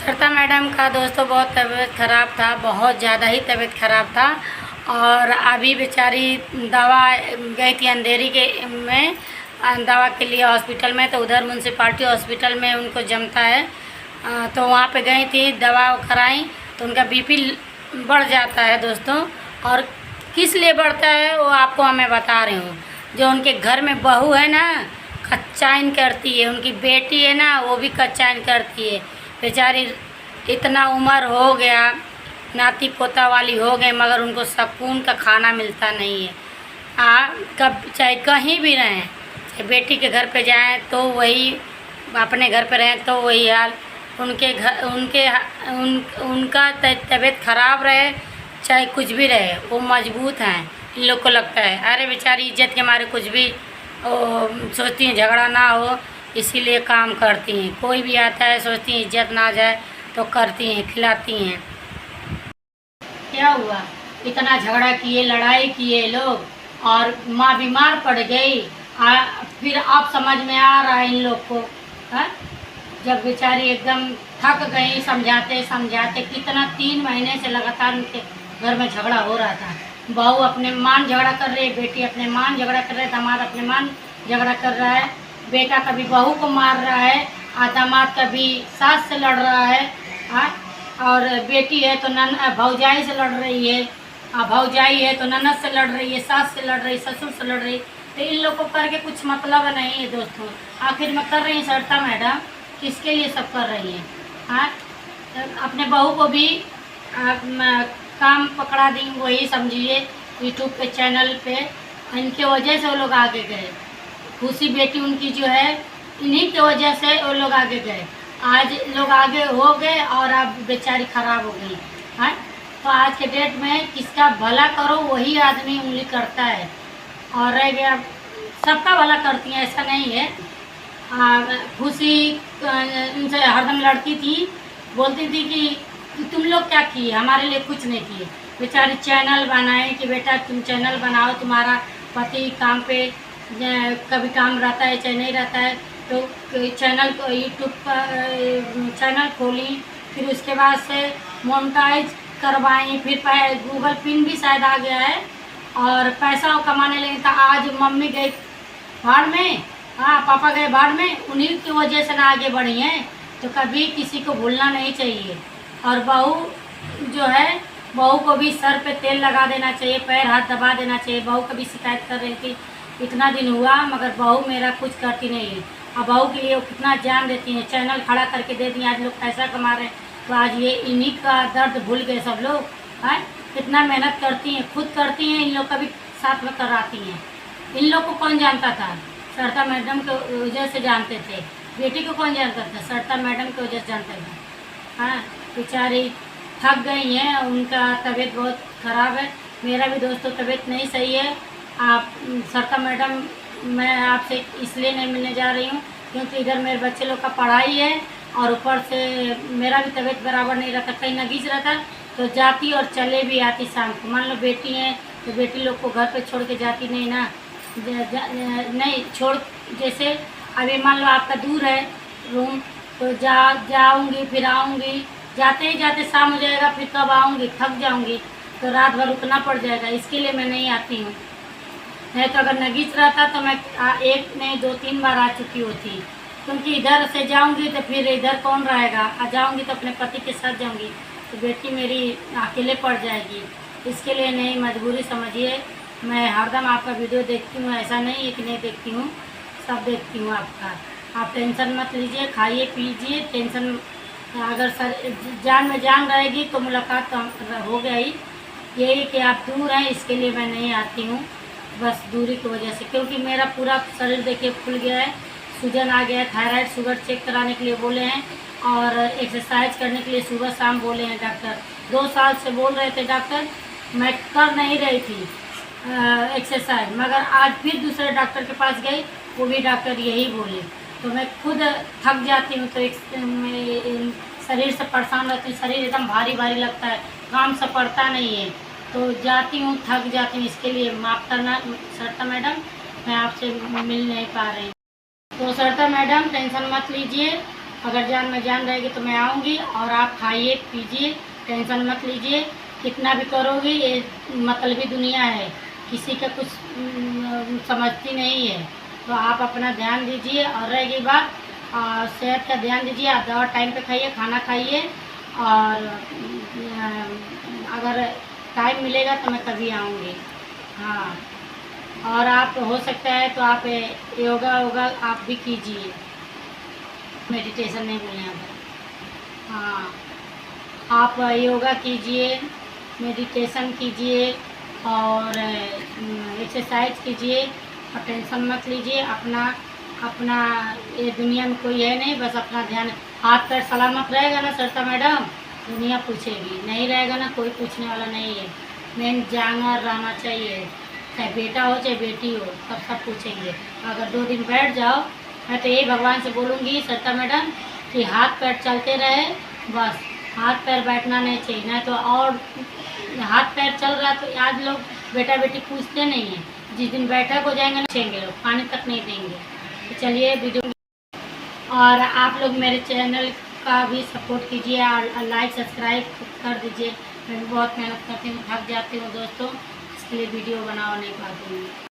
सरिता madam का दोस्तों बहुत तबीयत ख़राब था, बहुत ज़्यादा ही तबीयत ख़राब था। और अभी बेचारी दवा गई थी अंधेरी के में दवा के लिए हॉस्पिटल में, तो उधर म्यूनसिपाल्टी हॉस्पिटल में उनको जमता है, तो वहाँ पे गई थी, दवा कराई तो उनका बीपी बढ़ जाता है दोस्तों। और किस लिए बढ़ता है वो आपको मैं बता रही हूँ। जो उनके घर में बहू है ना, कच्चाइन करती है, उनकी बेटी है ना, वो भी कच्चाइन करती है। बेचारी इतना उम्र हो गया, नाती पोता वाली हो गए, मगर उनको सुकून का खाना मिलता नहीं है। कब चाहे कहीं भी रहें, चाहे बेटी के घर पे जाएं तो वही, अपने घर पे रहें तो वही हाल। उनके घर उनका तबीयत ख़राब रहे चाहे कुछ भी रहे, वो मजबूत हैं। इन लोग को लगता है अरे बेचारी इज्जत के मारे कुछ भी सोचती हैं झगड़ा ना हो, इसीलिए काम करती हैं। कोई भी आता है सोचती हैं इज्जत ना जाए तो करती हैं, खिलाती हैं। क्या हुआ, इतना झगड़ा किए, लड़ाई किए लोग, और माँ बीमार पड़ गई। फिर अब समझ में आ रहा है इन लोग को। जब बेचारी एकदम थक गई समझाते समझाते, कितना 3 महीने से लगातार उनके घर में झगड़ा हो रहा था। बहू अपने मान झगड़ा कर रही है, बेटी अपने मान झगड़ा कर रहे, दामाद अपने मान झगड़ा कर रहा है, बेटा कभी बहू को मार रहा है, दामाद कभी सास से लड़ रहा है। और बेटी है तो भौजाई से लड़ रही है, भौजाई है तो ननद से लड़ रही है, सास से लड़ रही, ससुर से लड़ रही। तो इन लोग को करके कुछ मतलब नहीं है दोस्तों। आखिर में कर रही है सरिता मैडम, किसके लिए सब कर रही है? अपने बहू को भी काम पकड़ा दी, वही समझिए यूट्यूब पे चैनल पे। इनके वजह से वो लोग आगे गए। खुशी बेटी उनकी जो है, इन्हीं की वजह से वो लोग आगे गए। आज लोग आगे हो गए और अब बेचारी खराब हो गई। तो आज के डेट में किसका भला करो वही आदमी उंगली करता है, और रह गया सबका भला करती हैं ऐसा नहीं है। खुशी उनसे हरदम लड़ती थी, बोलती थी कि तुम लोग क्या किए, हमारे लिए कुछ नहीं किए। बेचारी चैनल बनाए कि बेटा तुम चैनल बनाओ, तुम्हारा पति काम पे कभी काम रहता है चाहे नहीं रहता है, तो चैनल को यूट्यूब पर चैनल खोली, फिर उसके बाद से मोनेटाइज करवाई, फिर गूगल पिन भी शायद आ गया है और पैसा कमाने लगे। तो आज मम्मी गई भाड़ में, पापा गए भाड़ में, उन्हीं की वजह से ना आगे बढ़ी हैं। तो कभी किसी को भूलना नहीं चाहिए। और बहू जो है, बहू को भी सर पे तेल लगा देना चाहिए, पैर हाथ दबा देना चाहिए। बहू कभी शिकायत कर रही थी इतना दिन हुआ मगर बहू मेरा कुछ करती नहीं है। अब बहू के लिए वो कितना जान देती हैं, चैनल खड़ा करके दे दिए, आज लोग पैसा कमा रहे हैं। तो आज ये इन्हीं का दर्द भूल गए सब लोग। कितना मेहनत करती हैं, खुद करती हैं, इन लोग का भी साथ में कराती हैं। इन लोग को कौन जानता था? सरिता मैडम के वजह से जानते थे। बेटी को कौन जानता था? सरिता मैडम की वजह से जानते थे। बेचारी थक गई हैं, उनका तबीयत बहुत ख़राब है। मेरा भी दोस्तों तबीयत नहीं सही है। आप सरिता मैडम, मैं आपसे इसलिए नहीं मिलने जा रही हूँ क्योंकि इधर मेरे बच्चे लोग का पढ़ाई है, और ऊपर से मेरा भी तबीयत बराबर नहीं रहता, कहीं नगीच रहता तो जाती और चले भी आती शाम को। मान लो बेटी है तो बेटी लोग को घर पे छोड़ के जाती नहीं ना, नहीं छोड़। जैसे अभी मान लो आपका दूर है रूम, तो जाऊँगी फिर आऊँगी, जाते ही जाते शाम हो जाएगा, फिर कब आऊँगी, थक जाऊँगी, तो रात भर रुकना पड़ जाएगा। इसके लिए मैं नहीं आती हूँ। नहीं तो अगर नगीच रहता तो मैं 1 नहीं 2-3 बार आ चुकी होती, क्योंकि इधर से जाऊंगी तो फिर इधर कौन रहेगा। आ जाऊंगी तो अपने पति के साथ जाऊंगी, तो बेटी मेरी अकेले पड़ जाएगी। इसके लिए नहीं, मजबूरी समझिए। मैं हरदम आपका वीडियो देखती हूँ, ऐसा नहीं है कि नहीं देखती हूँ, सब देखती हूँ आपका। आप टेंशन मत लीजिए, खाइए पीजिए, टेंशन अगर जान में जान रहेगी तो मुलाकात तो हो गया ही। यही कि आप दूर हैं, इसके लिए मैं नहीं आती हूँ, बस दूरी की वजह से। क्योंकि मेरा पूरा शरीर देखिए फूल गया है, सूजन आ गया है, थायराइड शुगर चेक कराने के लिए बोले हैं, और एक्सरसाइज करने के लिए सुबह शाम बोले हैं डॉक्टर। 2 साल से बोल रहे थे डॉक्टर, मैं कर नहीं रही थी एक्सरसाइज, मगर आज फिर दूसरे डॉक्टर के पास गई, वो भी डॉक्टर यही बोले। तो मैं खुद थक जाती हूँ, तो शरीर से परेशान रहती हूँ, शरीर एकदम भारी भारी लगता है, काम से पड़ता नहीं है, तो जाती हूँ थक जाती हूँ। इसके लिए माफ़ करना सरिता मैडम, मैं आपसे मिल नहीं पा रही। तो सरिता मैडम टेंशन मत लीजिए, अगर जान में जान रहेगी तो मैं आऊँगी, और आप खाइए पीजिए, टेंशन मत लीजिए। कितना भी करोगे, ये मतलबी दुनिया है, किसी का कुछ समझती नहीं है। तो आप अपना ध्यान दीजिए। और रहेगी बात सेहत का ध्यान दीजिए, आप दवा टाइम पे खाइए, खाना खाइए। और अगर टाइम मिलेगा तो मैं कभी आऊँगी। हाँ, और आप हो सकता है तो आप योगा वोगा आप भी कीजिए, मेडिटेशन नहीं बोले यहाँ पर। हाँ, आप योगा कीजिए, मेडिटेशन कीजिए, और एक्सरसाइज कीजिए, और टेंशन मत लीजिए। अपना अपना ये दुनिया में कोई है नहीं, बस अपना ध्यान। हाथ पैर सलामत रहेगा ना सरिता मैडम, दुनिया पूछेगी, नहीं रहेगा ना कोई पूछने वाला नहीं है। मेन जांगर रहना चाहिए, चाहे बेटा हो चाहे बेटी हो, सब पूछेंगे। अगर 2 दिन बैठ जाओ, मैं तो यही भगवान से बोलूँगी सरिता मैडम कि हाथ पैर चलते रहे, बस हाथ पैर बैठना नहीं चाहिए। ना तो और हाथ पैर चल रहा तो आज लोग बेटा बेटी पूछते नहीं हैं, जिस दिन बैठक हो जाएंगे ना पूछेंगे लोग, पानी तक नहीं देंगे। तो चलिए वीडियो, और आप लोग मेरे चैनल का भी सपोर्ट कीजिए और लाइक सब्सक्राइब कर दीजिए। मैं भी बहुत मेहनत करती हूँ, थक जाती हूँ दोस्तों, इसके लिए वीडियो बना नहीं पाती हूँ।